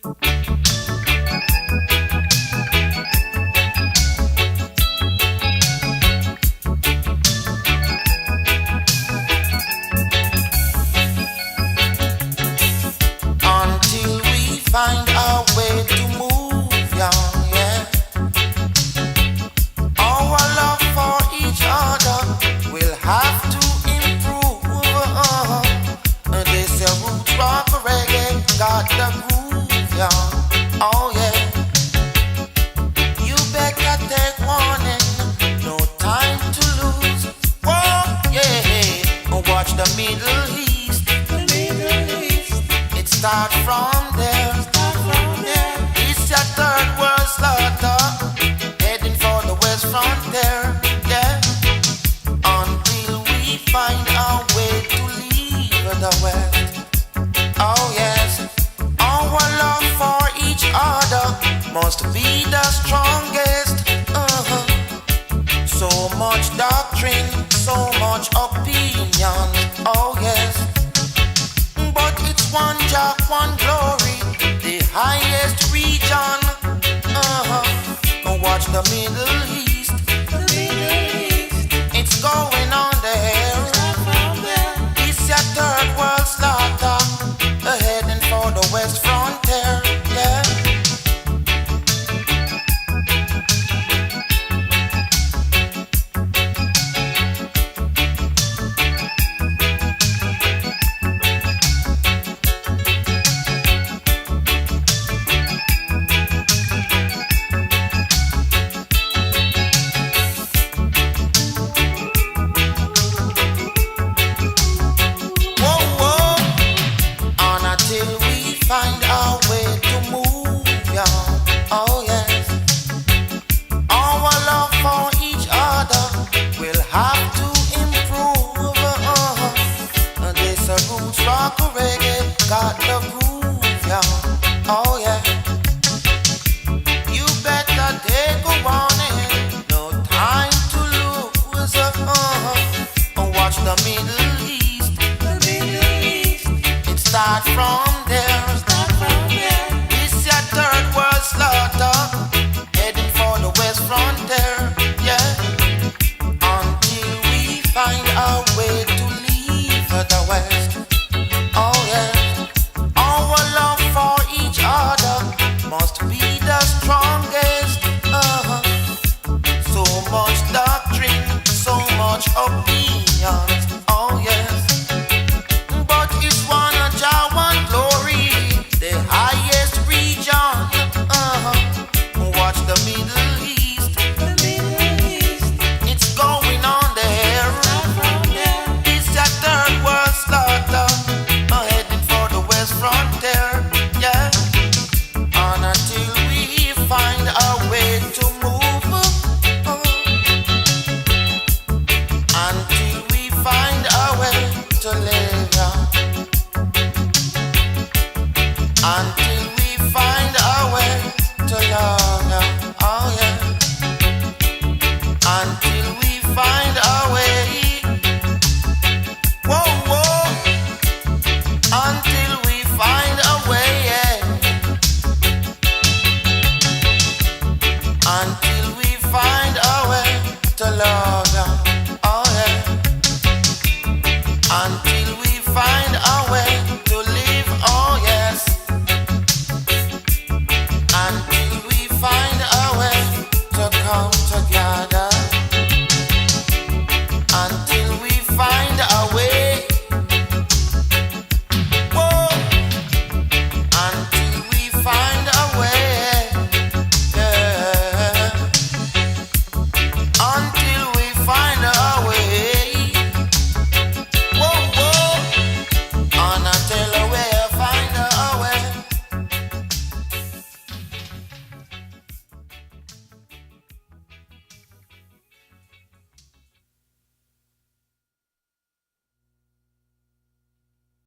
Until we find our way to move, yeah. Our love for each other will have to improve. This roots rock reggae got the groove, yeah. Oh yeah. You better take warning, no time to lose. Whoa, yeah. Watch the Middle East. It start from there. It's your third world slaughter, heading for the west frontier, yeah. Until we find our way to leave the west. Oh yes, our love for each other must be the strongest. So much doctrine, so much opinion. Oh yes, but it's one Jah, one glory, the highest region. Watch the Middle East. It's going on there. It's your third world slaughter, heading for the west frontier, yeah. Find our way to move, yeah. Oh yes. Our love for each other will have to improve. This roots rock reggae got the groove, yeah. Oh yeah. You better take a warning, no time to lose. Watch the Middle East. It start from